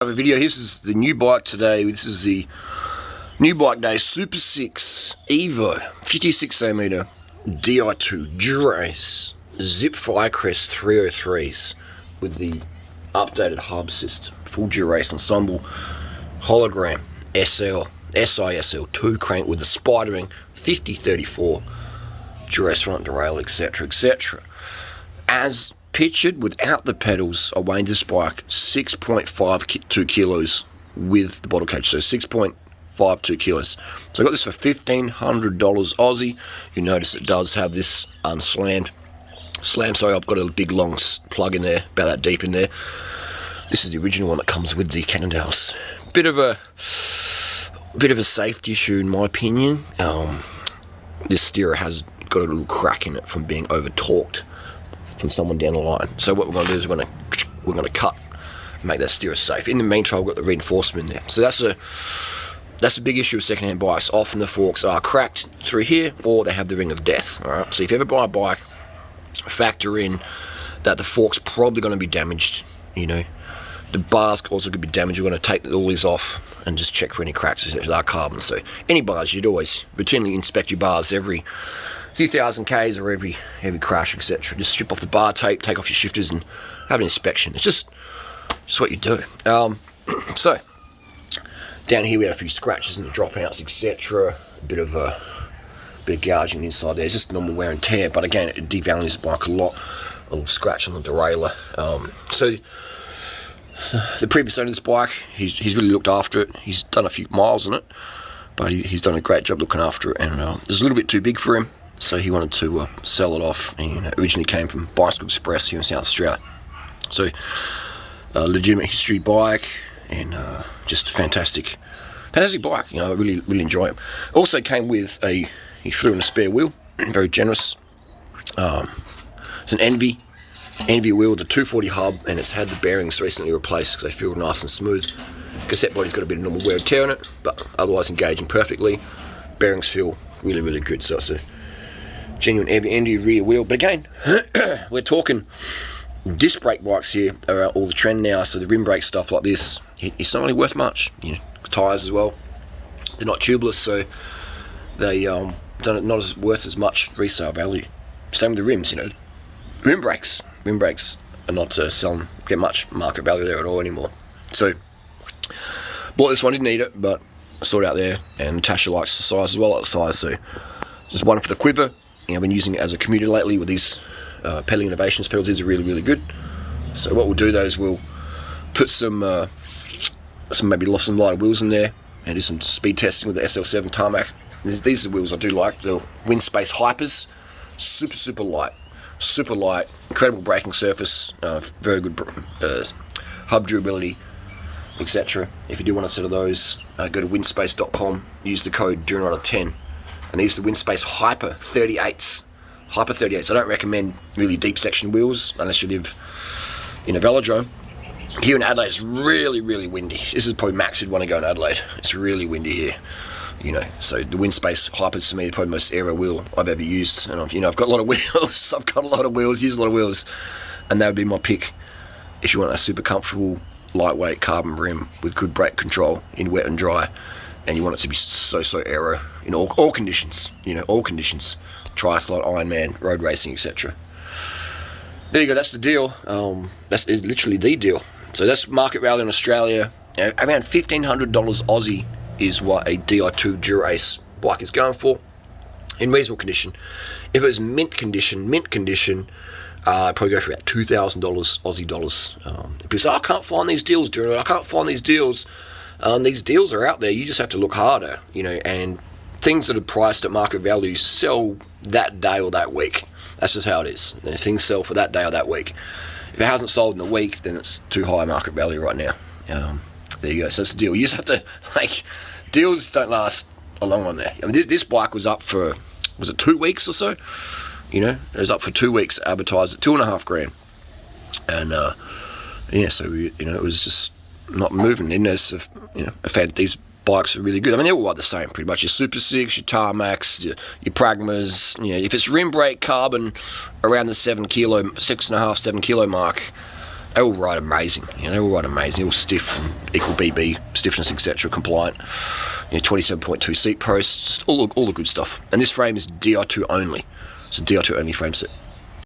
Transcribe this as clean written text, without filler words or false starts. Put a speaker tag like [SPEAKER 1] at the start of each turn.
[SPEAKER 1] A video. This is the new bike today. This is the new bike day Supersix EVO 56cm Di2 Dura-Ace Zip Firecrest 303s with the updated hub assist, full Dura-Ace ensemble, hologram SISL 2 crank with the spidering 5034 Dura-Ace front derailleur, etc, etc. As pictured, without the pedals, I weighed this bike 6.52 kilos with the bottle cage, so 6.52 kilos. So I got this for $1,500 Aussie. You notice it does have this unslammed slam, so I've got a big long plug in there, about that deep in there. This is the original one that comes with the Cannondales. Bit of a safety issue in my opinion. This steerer has got a little crack in it from being over torqued from someone down the line. So what we're going to do is we're going to cut and make that steerer safe. In the meantime, I've got the reinforcement in there. So that's a big issue with second-hand bikes. Often the forks are cracked through here, or they have the ring of death. All right. So if you ever buy a bike, factor in that the fork's probably going to be damaged. You know, the bars also could be damaged. You're going to take all these off and just check for any cracks. They are carbon. So any bars, you'd always routinely inspect your bars every few thousand Ks or every crash, etc. Just strip off the bar tape, take off your shifters, and have an inspection. It's just what you do. So down here we had a few scratches and the dropouts, etc. A bit of gouging inside there. It's just normal wear and tear, but again, it devalues the bike a lot. A little scratch on the derailleur. So the previous owner of this bike, he's really looked after it. He's done a few miles on it, but he's done a great job looking after it. And it was a little bit too big for him, so he wanted to sell it off. And it originally came from Bicycle Express here in South Australia. So legitimate history bike, and just a fantastic bike. You know, I really enjoy it. Also came with he threw in a spare wheel, very generous. It's an Envy wheel with a 240 hub, and it's had the bearings recently replaced because they feel nice and smooth. Cassette body's got a bit of normal wear and tear on it, but otherwise engaging perfectly. Bearings feel really good, so it's a genuine Envy rear wheel. But again, we're talking disc brake bikes here are all the trend now, so the rim brake stuff like this, it's not really worth much. You know, tyres as well, they're not tubeless, so they not as worth as much resale value. Same with the rims, you know. Rim brakes are not get much market value there at all anymore. So bought this one, didn't need it, but I saw it out there, and Natasha likes the size as well, like the size, so just one for the quiver. You know, I've been using it as a commuter lately with these Pedaling Innovations pedals. These are really good. So what we'll do though is we'll put some some lighter wheels in there and do some speed testing with the SL7 tarmac. These are the wheels I do like. The Wind Space Hypers, super light, incredible braking surface, very good hub durability, etc. If you do want a set of those, go to windspace.com, use the code DURINRIDER10, and these are the Windspace Hyper 38s. I don't recommend really deep section wheels unless you live in a velodrome. Here in Adelaide, it's really windy. This is probably max you'd want to go in Adelaide. It's really windy here, you know. So the Windspace Hypers to me are probably the most aero wheel I've ever used. And I've got a lot of wheels. Use a lot of wheels, and that would be my pick if you want a super comfortable, lightweight carbon rim with good brake control in wet and dry, and you want it to be so aero in all conditions. You know, all conditions. Triathlon, Ironman, road racing, etc. There you go. That's the deal. That is literally the deal. So that's market value in Australia. You know, around $1,500 Aussie is what a Di2 Dura-Ace bike is going for in reasonable condition. If it was mint condition, I'd probably go for about $2,000 Aussie dollars. People say, I can't find these deals, Duran. I can't find these deals. These deals are out there. You just have to look harder, you know, and things that are priced at market value sell that day or that week. That's just how it is. You know, things sell for that day or that week. If it hasn't sold in a week, then it's too high market value right now. There you go. So that's the deal. You just have to, deals don't last a long one there. I mean, this bike was up for, was it 2 weeks or so? You know, it was up for 2 weeks, advertised at $2,500. And, so, it was just not moving. And there's, these bikes are really good. I mean, they're all like the same, pretty much. Your Supersix, your Tarmacs, your Pragmas. You know, if it's rim brake carbon around the 7 kilo, 6.5, 7 kilo mark, they all ride amazing. They all ride amazing. All stiff, equal BB stiffness, etc. Compliant. 27.2 seat posts, just all the good stuff. And this frame is Di2 only. It's a Di2 only frame set.